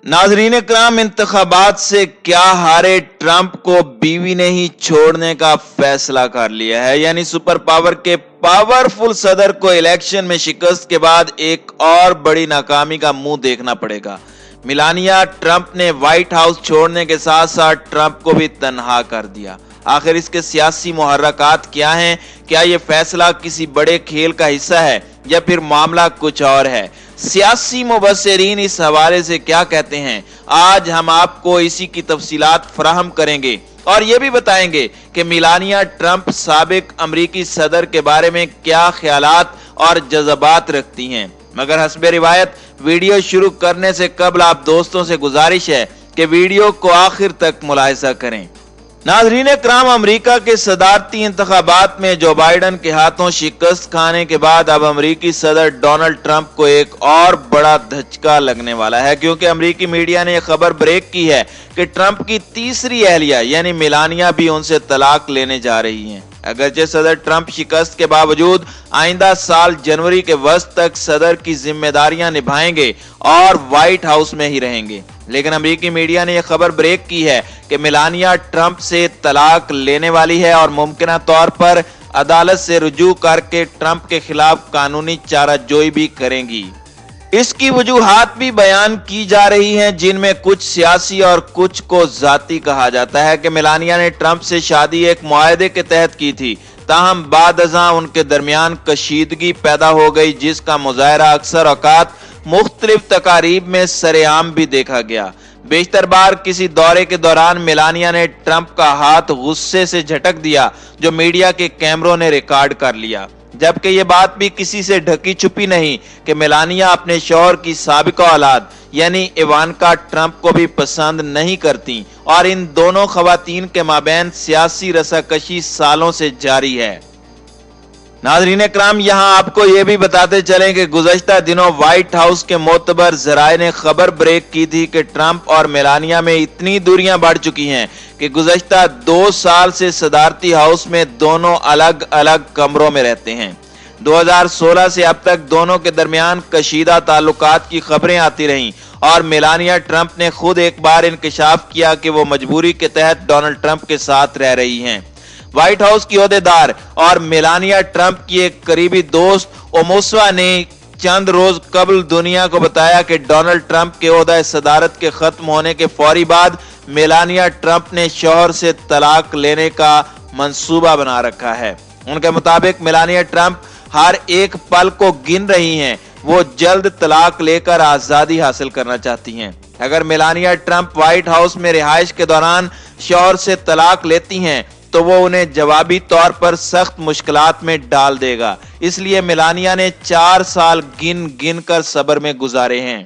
नाजरीन इकराम, इंतखाबात से क्या हारे ट्रंप को बीवी ने ही छोड़ने का फैसला कर लिया है। यानी सुपर पावर के पावरफुल सदर को इलेक्शन में शिकस्त के बाद एक और बड़ी नाकामी का मुंह देखना पड़ेगा। मिलानिया ट्रंप ने व्हाइट हाउस छोड़ने के साथ साथ ट्रंप को भी तन्हा कर दिया। आखिर इसके सियासी मुहर्रकात क्या हैं? क्या ये फैसला किसी बड़े खेल का हिस्सा है या फिर मामला कुछ और है? सियासी मुबस्सिरीन इस हवाले से क्या कहते हैं, आज हम आपको इसी की तफसीलात फराहम करेंगे और ये भी बताएंगे कि मिलानिया ट्रंप साबिक अमरीकी सदर के बारे में क्या ख्यालात और जज्बात रखती हैं। मगर हस्बे रिवायत वीडियो शुरू करने से कबल आप दोस्तों से गुजारिश है कि वीडियो को आखिर तक मुलाहिजा करें। नाज़रीन इकराम, अमेरिका के सदारती इंतखाबात में जो बाइडन के हाथों शिकस्त खाने के बाद अब अमेरिकी सदर डोनाल्ड ट्रंप को एक और बड़ा धचका लगने वाला है, क्योंकि अमेरिकी मीडिया ने यह खबर ब्रेक की है कि ट्रंप की तीसरी अहलिया यानी मिलानिया भी उनसे तलाक लेने जा रही हैं। अगरचे सदर ट्रंप शिकस्त के बावजूद आइंदा साल जनवरी के वस्त तक सदर की जिम्मेदारियां निभाएंगे और व्हाइट हाउस में ही रहेंगे, लेकिन अमेरिकी मीडिया ने यह खबर ब्रेक की है कि मिलानिया ट्रंप से तलाक लेने वाली है और मुमकिन तौर पर अदालत से रुजू करके ट्रंप के खिलाफ कानूनी चाराजोई भी करेंगी। इसकी वजूहात भी बयान की जा रही हैं, जिनमें कुछ सियासी और कुछ को जाती कहा जाता है कि मिलानिया ने ट्रंप से शादी एक मुआहदे के तहत की थी, ताहम बाद अज़ां उनके दरमियान कशीदगी पैदा हो गई, जिसका मुजाहरा अक्सर औकात मुख्तलिफ तकारीब में सरेआम भी देखा गया। बेशतर बार किसी दौरे के दौरान मिलानिया ने ट्रंप का हाथ गुस्से से झटक दिया, जो मीडिया के कैमरों ने रिकॉर्ड कर लिया, जबकि ये बात भी किसी से ढकी छुपी नहीं कि मिलानिया अपने शौहर की साबिका औलाद यानी इवानका ट्रंप को भी पसंद नहीं करती और इन दोनों खवातीन के माबैन सियासी रसाकशी सालों से जारी है। नाज़रीन इकराम, यहाँ आपको ये भी बताते चलें कि गुज़श्ता दिनों व्हाइट हाउस के मोतबर ज़राए ने खबर ब्रेक की थी कि ट्रंप और मेलानिया में इतनी दूरियां बढ़ चुकी हैं कि गुज़श्ता 2 साल से सदारती हाउस में दोनों अलग अलग कमरों में रहते हैं। 2016 से अब तक दोनों के दरमियान कशीदा ताल्लुकात की खबरें आती रहीं और मेलानिया ट्रंप ने खुद एक बार इंकशाफ किया कि वो मजबूरी के तहत डोनाल्ड ट्रंप के साथ रह रही हैं। व्हाइट हाउस की ओहदेदार और मेलानिया ट्रंप की एक करीबी दोस्त ओमोस्वा ने चंद रोज कबल दुनिया को बताया कि डोनाल्ड ट्रंप के ओहदा सदारत के खत्म होने के फौरी बाद मेलानिया ट्रंप ने शौहर से तलाक लेने का मंसूबा बना रखा है। उनके मुताबिक मेलानिया ट्रंप हर एक पल को गिन रही हैं, वो जल्द तलाक लेकर आजादी हासिल करना चाहती हैं। अगर मेलानिया ट्रंप व्हाइट हाउस में रिहाइश के दौरान शौहर से तलाक लेती हैं तो वो उन्हें जवाबी तौर पर सख्त मुश्किलात में डाल देगा, इसलिए मेलानिया ने 4 साल गिन गिन कर सब्र में गुजारे हैं।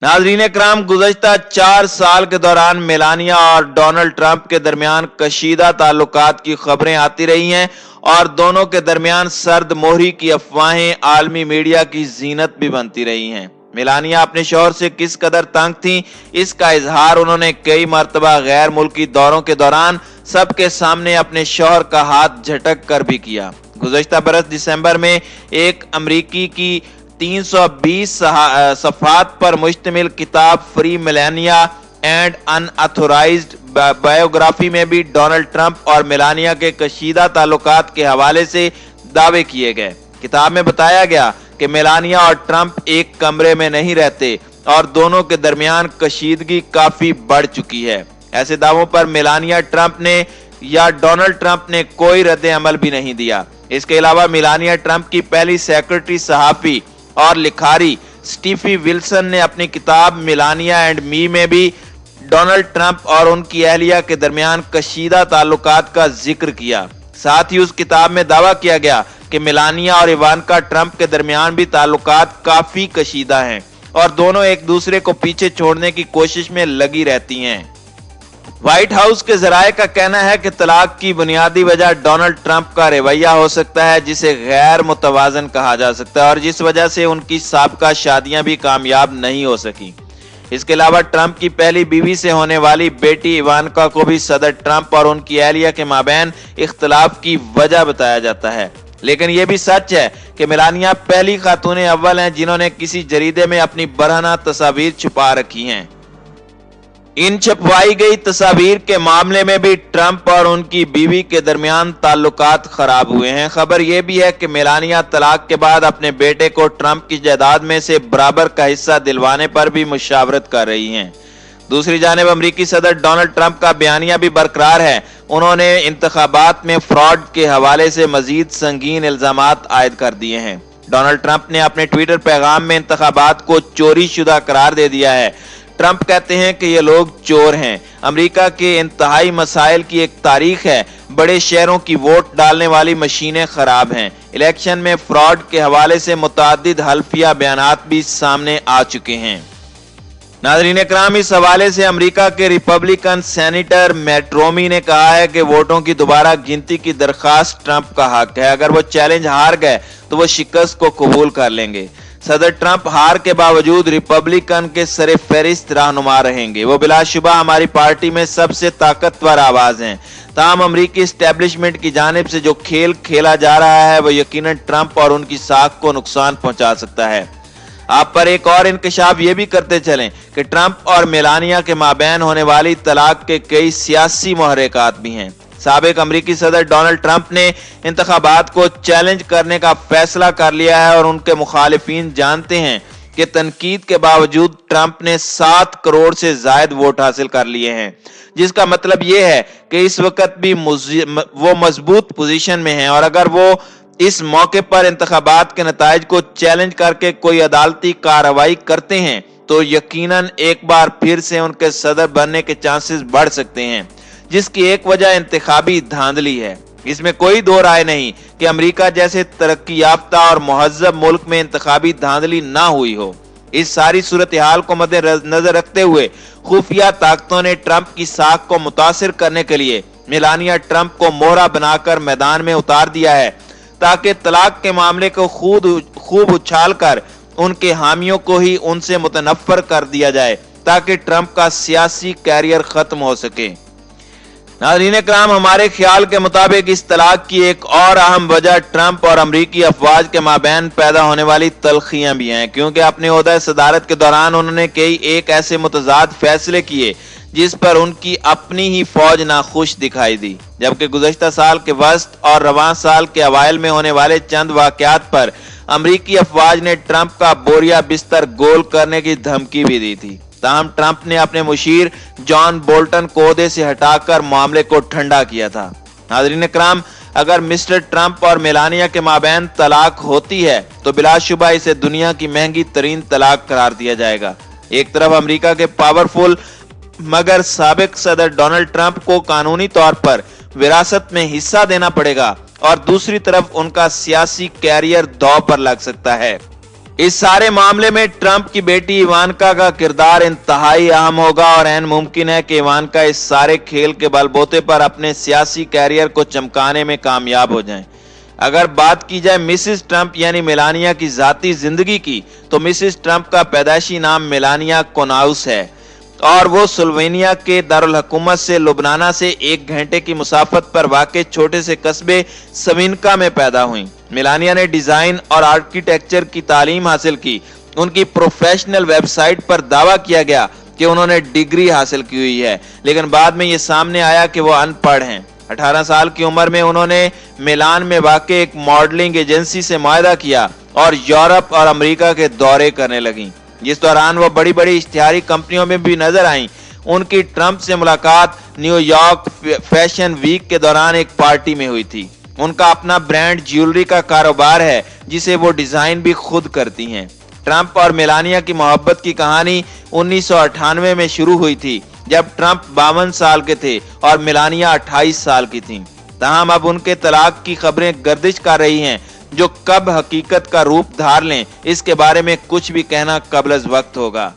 नाज़रीन इकराम, गुज़श्ता 4 साल के दौरान मेलानिया और डोनाल्ड ट्रंप के दरमियान कशीदा ताल्लुकात की खबरें आती रही हैं और दोनों के दरमियान सर्द मोहरी की अफवाहें आलमी मीडिया की जीनत भी बनती रही हैं। मेलानिया अपने शौहर से किस कदर तंग थी, इसका इजहार उन्होंने कई मर्तबा गैर मुल्की दौरों के दौरान सबके सामने अपने शौहर का हाथ झटक कर भी किया। गुज़श्ता बरस दिसंबर में एक अमरीकी की 320 सफ़हात पर मुश्तमिल किताब free Melania and unauthorised biography में भी डोनाल्ड ट्रंप और मेलानिया के कशीदा ताल्लुकात के हवाले से दावे किए गए। किताब में बताया गया कि मेलानिया और ट्रंप एक कमरे में नहीं रहते और दोनों के दरमियान कशीदगी काफी बढ़ चुकी है। ऐसे दावों पर मेलानिया ट्रंप ने या डोनाल्ड ट्रंप ने कोई रद्द अमल भी नहीं दिया। इसके अलावा मेलानिया ट्रंप की पहली सेक्रेटरी, सहाफी और लिखारी स्टीफी विल्सन ने अपनी किताब मेलानिया एंड मी में भी डोनाल्ड ट्रंप और उनकी अहलिया के दरमियान कशीदा ताल्लुकात का जिक्र किया। साथ ही उस किताब में दावा किया गया कि मेलानिया और इवानका ट्रंप के दरमियान भी ताल्लुकात काफी कशीदा हैं और दोनों एक दूसरे को पीछे छोड़ने की कोशिश में लगी रहती हैं। व्हाइट हाउस के जराये का कहना है कि तलाक की बुनियादी वजह डोनाल्ड ट्रंप का रवैया हो सकता है, जिसे गैर मुतवाजन कहा जा सकता है और जिस वजह से उनकी साबका शादियां भी कामयाब नहीं हो सकी। इसके अलावा ट्रंप की पहली बीवी से होने वाली बेटी इवानका को भी सदर ट्रंप और उनकी अहलिया के माबैन इख्तलाफ की वजह बताया जाता है। लेकिन यह भी सच है कि मेलानिया पहली खातून अव्वल हैं जिन्होंने किसी जरीदे में अपनी बरहना तस्वीर छुपा रखी हैं। इन छपवाई गई तस्वीर के मामले में भी ट्रंप और उनकी बीवी के दरमियान ताल्लुकात खराब हुए हैं। खबर यह भी है कि मेलानिया तलाक के बाद अपने बेटे को ट्रंप की जायदाद में से बराबर का हिस्सा दिलवाने पर भी मुशावरत कर रही हैं। दूसरी जानिब अमेरिकी सदर डोनाल्ड ट्रंप का बयानिया भी बरकरार है। उन्होंने इंतखाबात में फ्रॉड के हवाले से मजीद संगीन इल्जामात आयद कर दिए हैं। डोनाल्ड ट्रंप ने अपने ट्विटर पैगाम में इंतखाबात को चोरी शुदा करार दे दिया है। ट्रंप कहते हैं कि ये लोग चोर हैं। अमेरिका के इंतहाई मसाइल की एक तारीख है। बड़े शहरों की वोट डालने वाली मशीनें खराब हैं। इलेक्शन में फ्रॉड के हवाले से मुतअद्दिद हल्फिया बयानात भी सामने आ चुके हैं। नाज़रीन इकराम, इस हवाले से अमेरिका के रिपब्लिकन सेनेटर मैट रोमी ने कहा है कि वोटों की दोबारा गिनती की दरखास्त ट्रंप का हक है। अगर वो चैलेंज हार गए तो वो शिकस्त को कबूल कर लेंगे। सदर ट्रंप हार के बावजूद रिपब्लिकन के सरे फहरिस्त रहनुमा रहेंगे। वो बिलाशुबा हमारी पार्टी में सबसे ताकतवर आवाज हैं। ताहम अमरीकी एस्टेब्लिशमेंट की जानिब से जो खेल खेला जा रहा है वो यकीनन ट्रंप और उनकी साख को नुकसान पहुंचा सकता है। आप पर एक और इंकशाफ ये भी करते चलें कि ट्रंप और मेलानिया के माबैन होने वाली तलाक के कई सियासी मुहर्रिकात भी हैं। साबिक अमेरिकी सदर डोनाल्ड ट्रंप ने इंतखाबात को चैलेंज करने का फैसला कर लिया है और उनके मुखालिफिन जानते हैं कि तनकीद के बावजूद ट्रंप ने 7 करोड़ से ज्यादा वोट हासिल कर लिए हैं, जिसका मतलब यह है कि इस वक्त भी वो मजबूत पोजीशन में हैं और अगर वो इस मौके पर इंतखाबात के नताइज को चैलेंज करके कोई अदालती कार्रवाई करते हैं तो यकीनन एक बार फिर से उनके सदर बनने के चांसेस बढ़ सकते हैं, जिसकी एक वजह इंतखाबी धांधली है। इसमें कोई दो राय नहीं कि अमेरिका जैसे तरक्की याफ्ता और मुहज्जब मुल्क में इंतखाबी धांधली ना हुई हो। इस सारी सूरत हाल को मद्देनजर रखते हुए खुफिया ताकतों ने ट्रंप की साख को मुतासिर करने के लिए मेलानिया ट्रंप को मोहरा बनाकर मैदान में उतार दिया है ताकि तलाक के मामले को खूब उछाल कर उनके हामियों को ही उनसे मुतनफ्फर कर दिया जाए ताकि ट्रंप का सियासी कैरियर खत्म हो सके। नाज़रीन इकराम, हमारे ख्याल के मुताबिक इस तलाक की एक और अहम वजह ट्रंप और अमरीकी अफवाज के माबैन पैदा होने वाली तलखियां भी हैं, क्योंकि अपने ओहदा सदारत के दौरान उन्होंने कई एक ऐसे मुतजाद फैसले किए जिस पर उनकी अपनी ही फौज नाखुश दिखाई दी, जबकि गुज़श्ता साल के वस्त और रवां साल के अवाइल में होने वाले चंद वाकयात पर अमरीकी अफवाज ने ट्रंप का बोरिया बिस्तर गोल करने की धमकी भी दी थी। ताहम ट्रंप ने अपने मुशीर जॉन बोल्टन को ओहदे से हटाकर मामले को ठंडा किया था। नाज़रीन इकराम, अगर मिस्टर ट्रंप और मेलानिया के माबैन तलाक होती है तो बिलाशुबा इसे दुनिया की महंगी तरीन तलाक करार दिया जाएगा। एक तरफ अमेरिका के पावरफुल मगर साबिक सदर डोनाल्ड ट्रंप को कानूनी तौर पर विरासत में हिस्सा देना पड़ेगा और दूसरी तरफ उनका सियासी कैरियर दांव पर लग सकता है। इस सारे मामले में ट्रंप की बेटी इवानका का किरदार इंतहाई अहम होगा और ऐन मुमकिन है कि इवानका इस सारे खेल के बलबूते पर अपने सियासी कैरियर को चमकाने में कामयाब हो जाएं। अगर बात की जाए मिसिस ट्रंप यानी मेलानिया की जाती जिंदगी की तो मिसिस ट्रंप का पैदाइशी नाम मेलानिया कोनाउस है और वो स्लोवेनिया के दारुल हुकूमत से लुबनाना से 1 घंटे की मुसाफत पर वाक़े छोटे से कस्बे सविनका में पैदा हुई। मेलानिया ने डिजाइन और आर्किटेक्चर की तालीम हासिल की। उनकी प्रोफेशनल वेबसाइट पर दावा किया गया कि उन्होंने डिग्री हासिल की हुई है, लेकिन बाद में ये सामने आया कि वो अनपढ़ हैं। 18 साल की उम्र में उन्होंने मिलान में वाक़े एक मॉडलिंग एजेंसी से मुआहदा किया और यूरोप और अमेरिका के दौरे करने लगी। जिस दौरान वो बड़ी बड़ी इश्तिहारी कंपनियों में भी नजर आईं। उनकी ट्रंप से मुलाकात न्यूयॉर्क फैशन वीक के दौरान एक पार्टी में हुई थी। उनका अपना ब्रांड ज्वेलरी का कारोबार है जिसे वो डिजाइन भी खुद करती हैं। ट्रंप और मेलानिया की मोहब्बत की कहानी 1998 में शुरू हुई थी जब ट्रंप 52 साल के थे और मेलानिया 28 साल की थीं। ताहम अब उनके तलाक की खबरें गर्दिश कर रही हैं जो कब हकीकत का रूप धार लें इसके बारे में कुछ भी कहना कबल अज़ वक्त होगा।